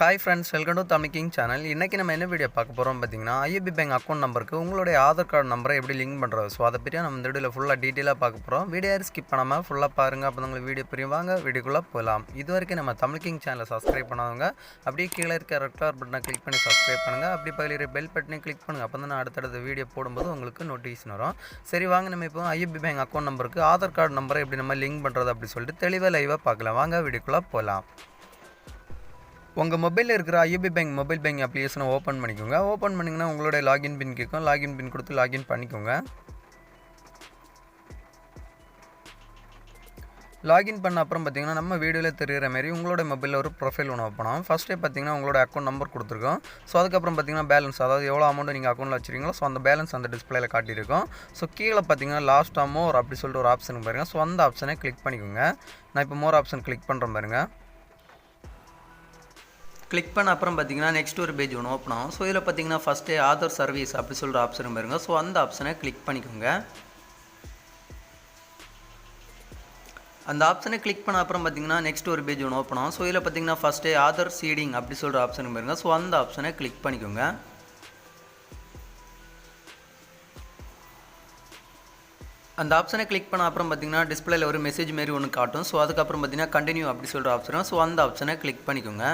Hi friends, welcome to Tamil king channel. இன்றைக்கி நம்ம என்ன வீடியோ பார்க்க போகிறோம் பார்த்தீங்கன்னா, ஐஎஃப்பி பேங்க் அக்கௌண்ட் நம்பருக்கு உங்களுடைய ஆதார் கார்டு நம்பரை எப்படி லிங்க் பண்ணுறது. ஸோ அதை பற்றி நம்ம இந்த வீடியோவில் ஃபுல்லாக டீட்டெயிலாக பார்க்க போகிறோம். வீடியோ ஸ்கிப் பண்ணாமல் ஃபுல்லாக பாருங்கள். அப்போ உங்களுக்கு வீடியோ புரியும். வாங்க வீடியோக்குள்ளே போகலாம். இது வரைக்கும் நம்ம தமிழ் கிங் சேனலை சப்ஸ்கிரைப் பண்ணாதவங்க அப்படியே கீழே இருக்க ரெட் கலர் பட்டனை கிளிக் பண்ணி சப்ஸ்கிரைப் பண்ணுங்கள். அப்படி பக்கத்தில் பெல் பட்டனை கிளிக் பண்ணுங்கள். அப்போ தான் அடுத்தடுத்த வீடியோ போடும்போது உங்களுக்கு நோட்டிஃபிகேஷன் வரும். சரி வாங்க, நம்ம இப்போ ஐஎஃப்பி பேங்க் அக்கௌண்ட் நம்பருக்கு ஆதார் கார்டு நம்பரை எப்படி நம்ம லிங்க் பண்ணுறது அப்படி சொல்லிட்டு தெளிவாக லைவாக பார்க்கலாம். வாங்க வீடியோக்குள்ளே போகலாம். உங்கள் மொபைலில் இருக்கிற ஐஎஃப்பி பேங்க் மொபைல் பேங்க் அப்ளிகேஷனை ஓப்பன் பண்ணிக்கோங்க. ஓப்பன் பண்ணிங்கன்னா உங்களுடைய லாகின் பின் கேட்கும். லாகின் பின் கொடுத்து லாகின் பண்ணிக்கோங்க. லாகின் பண்ண அப்புறம் பார்த்தீங்கன்னா நம்ம வீடியோவில் தெரிகிற மாதிரி உங்களோட மொபைலில் ஒரு ப்ரொஃபைல் ஒன்று ஓப்பன் ஆகும். ஃபஸ்ட்டே பார்த்தீங்கன்னா உங்களோட அக்கௌண்ட் நம்பர் கொடுத்துருக்கோம். ஸோ அதுக்கப்புறம் பார்த்தீங்கன்னா பேலன்ஸ், அதாவது எவ்வளோ அமௌண்ட் நீங்கள் அக்கௌண்ட்டில் வச்சுருக்கீங்களோ ஸோ அந்த பேலன்ஸ் அந்த டிஸ்பிளேயில் காட்டியிருக்கும். ஸோ கீழே பார்த்தீங்கன்னா லாஸ்ட் மோர் அப்படி சொல்லிட்டு ஒரு ஆப்ஷன் பாருங்கள். ஸோ அந்த ஆப்ஷனை கிளிக் பண்ணிக்கோங்க. நான் இப்போ மோர் ஆப்ஷன் கிளிக் பண்ணுறேன் பாருங்கள். கிளிக் பண்ண அப்புறம் பார்த்தீங்கன்னா நெக்ஸ்ட் ஒரு பேஜ் ஒன்று ஓப்பன் ஆகும். ஸோ இதில் பார்த்தீங்கன்னா ஃபஸ்ட்டு ஆதார் சர்வீஸ் அப்படி சொல்கிற ஆப்ஷன் பாருங்க. ஸோ அந்த ஆப்ஷனை கிளிக் பண்ணிக்கோங்க. அந்த ஆப்ஷனை கிளிக் பண்ண அப்புறம் பார்த்தீங்கன்னா நெக்ஸ்ட் ஒரு பேஜ் ஒன்று ஓப்பன் ஆகும். ஸோ இதில் பார்த்தீங்கன்னா ஃபஸ்ட்டு ஆதார் சீடிங் அப்படி சொல்கிற ஆப்ஷன் பாருங்க. ஸோ அந்த ஆப்ஷனை கிளிக் பண்ணிக்கோங்க. அந்த ஆப்ஷனை கிளிக் பண்ண அப்புறம் பார்த்தீங்கன்னா டிஸ்பிளேல ஒரு மெசேஜ் மாரி ஒன்று காட்டும். ஸோ அதுக்கப்புறம் பார்த்தீங்கன்னா கண்டினியூ அப்படி சொல்கிற ஆப்ஷன். ஸோ அந்த ஆப்ஷனை கிளிக் பண்ணிக்கோங்க.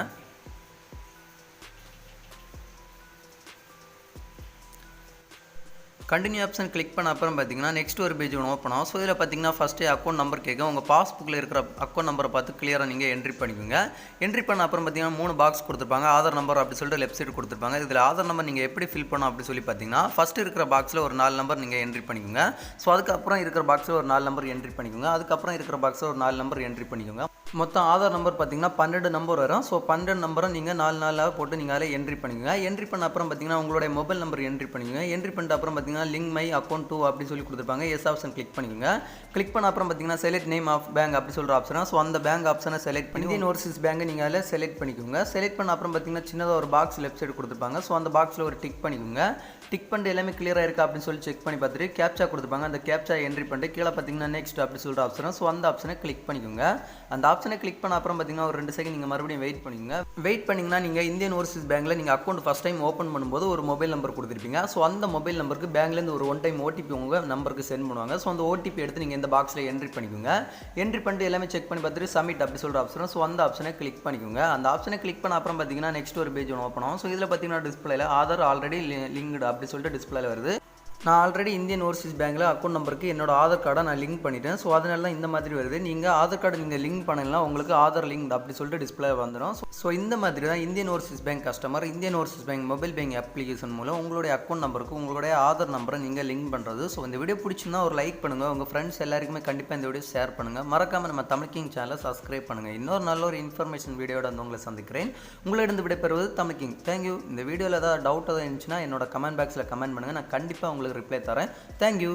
கண்டினியூ ஆப்ஷன் கிளிக் பண்ண அப்புறம் பார்த்தீங்கன்னா நெக்ஸ்ட் ஒரு பேஜ் ஒன்று ஓப்பன் ஆகும். ஸோ இதில் பார்த்தீங்கன்னா ஃபஸ்ட்டு அக்கௌண்ட் நம்பர் கேட்கும். உங்கள் பாஸ்புக்கில் இருக்கிற அக்கௌண்ட் நம்பரை பார்த்து கிளியராக நீங்கள் என்ட்ரி பண்ணிக்கோங்க. என்ட்ரி பண்ண அப்புறம் பார்த்தீங்கன்னா 3 பாக்ஸ் கொடுத்துருப்பாங்க. ஆதார் நம்பர் அப்படி சொல்லிட்டு லெஃப்ட் சைடு கொடுத்துருப்பாங்க. இதில் ஆதார் நம்பர் நீங்கள் எப்படி ஃபில் பண்ணணும் அப்படி சொல்லி பார்த்தீங்கன்னா ஃபஸ்ட்டு இருக்கிற பாக்ஸில் ஒரு 4 நம்பர் நீங்கள் என்ட்ரி பண்ணிக்கோங்க. ஸோ அதுக்கப்புறம் இருக்கிற பாக்ஸில் ஒரு 4 நம்பர் என்ட்ரி பண்ணிக்கோங்க. அதுக்கப்புறம் இருக்கிற பாக்ஸில் ஒரு 4 நம்பர் என்ட்ரி பண்ணிக்கோங்க. மொத்தம் ஆதார் நம்பர் பார்த்தீங்கன்னா 12 நம்பர் வரும். ஸோ 12 நம்பரை நீங்கள் 4 போட்டு நீங்கள் அதில் என்ட்ரி பண்ணிக்கோங்க. என்ட்ரி பண்ண அப்புறம் பார்த்தீங்கன்னா உங்களுடைய மொபைல் நம்பர் என்ட்ரி பண்ணிக்கோங்க. என்ட்ரி பண்ணிட்டு அப்புறம் பார்த்தீங்கன்னா லிங்க் மை அக்கௌண்ட் 2 அப்படி சொல்லி கொடுத்துருப்பாங்க. எஸ் ஆப்ஷன் கிளிக் பண்ணிக்கோங்க. கிளிக் பண்ண அப்புறம் பார்த்தீங்கன்னா செலக்ட் நேம் ஆஃப் பேங்க் அப்படி சொல்கிற ஆப்ஷன். ஸோ அந்த பேங்க் ஆப்ஷனை செலக்ட் பண்ணி இந்தியன் ஓவர்சீஸ் பேங்கை நீங்கள் அதில் செலக்ட் பண்ணிக்கோங்க. செலக்ட் பண்ண அப்புறம் பார்த்தீங்கன்னா சின்னதாக ஒரு பாக்ஸ் லெஃப்ட் சைடு கொடுத்துருப்பாங்க. ஸோ அந்த பாக்ஸில் ஒரு டிக் பண்ணிக்கோங்க. டிக் பண்ணிட்டு எல்லாமே கிளியராக இருக்கா அப்படின்னு சொல்லி செக் பண்ணி பார்த்துட்டு கேப்சா கொடுத்துருப்பாங்க. அந்த கேப்சா என்ட்ரி பண்ணிட்டு கீழே பார்த்தீங்கன்னா நெக்ஸ்ட் அப்படி சொல்கிற ஆப்ஷன். ஸோ அந்த ஆப்ஷனை கிளிக் பண்ணிக்கோங்க. அந்த ஆப்ஷனை கிளிக் பண்ண அப்புறம் பார்த்தீங்கன்னா ஒரு 2 செகண்ட் நீங்கள் மறுபடியும் வெயிட் பண்ணிக்கோங்க. வெயிட் பண்ணிங்கன்னா நீங்கள் இந்தியன் ஓவர்சீஸ் பேங்கில் நீங்கள் அக்கௌண்ட் ஃபஸ்ட் டைம் ஓப்பன் பண்ணும்போது ஒரு மொபைல் நம்பர் கொடுத்துருப்பீங்க. ஸோ அந்த மொபைல் நம்பருக்கு பேங்க்லேருந்து ஒரு 1 டைம் ஓடிபி உங்கள் நம்பருக்கு சென்ட் பண்ணுவாங்க. ஸோ அந்த ஓடிபி எடுத்து நீங்கள் இந்த பாக்ஸில் என்ட்ரி பண்ணிக்கோங்க. என்ட்ரி பண்ணிட்டு எல்லாமே செக் பண்ணி பார்த்துட்டு சப்மிட் அப்படி சொல்கிற ஆப்ஷன். ஸோ அந்த ஆப்ஷனை கிளிக் பண்ணிக்கோங்க. அந்த ஆப்ஷனை கிளிக் பண்ண அப்புறம் பார்த்தீங்கன்னா நெக்ஸ்ட் ஒரு பேஜ் ஒன்று ஓப்பன் ஆகும். ஸோ இதில் பார்த்தீங்கன்னா டிஸ்பிளேல ஆதார் ஆல்ரெடி லிங்க்டு அப்படி சொல்லிட்டு டிஸ்பிளேல வருது. நான் ஆல்ரெடி இந்தியன் ஓவர்சீஸ் பேங்கில் அக்கௌண்ட் நம்பருக்கு என்னோட ஆதார் கார்டை நான் லிங்க் பண்ணிட்டேன். ஸோ அதனால தான் இந்த மாதிரி வருது. நீங்கள் ஆதார் கார்டு நீங்கள் லிங்க் பண்ணலாம், உங்களுக்கு ஆதார் லிங்க் அப்படி சொல்லிட்டு டிஸ்பிளே வந்துடும். ஸோ இந்த மாதிரி தான் Indian Overseas bank customer Indian Overseas bank mobile bank application மூலம் உங்களுடைய அக்கௌண்ட் நம்பருக்கு உங்களுடைய ஆதார் நம்பரை நீங்கள் லிங்க் பண்ணுறது. ஸோ இந்த வீடியோ பிடிச்சிருந்தா ஒரு லைக் பண்ணுங்கள். உங்கள் ஃப்ரெண்ட்ஸ் எல்லாருக்குமே கண்டிப்பாக இந்த வீடியோ ஷேர் பண்ணுங்கள். மறக்காமல் நம்ம தமிழ் கிங் சேனலை சப்ஸ்கிரைப் பண்ணுங்கள். இன்னொரு நல்ல ஒரு இன்ஃபர்மேஷன் வீடியோட வந்து உங்களை சந்திக்கிறேன். உங்களிடம் விடைபெறுவது தமிழ் கிங். தேங்க்யூ. இந்த வீடியோவில் ஏதாவது டவுட் ஏதாவது இருந்துச்சுன்னா என்னோட கமெண்ட் பாக்ஸில் கமெண்ட் பண்ணுங்கள். நான் கண்டிப்பாக உங்களுக்கு ரிப்ளை தரேன். Thank you.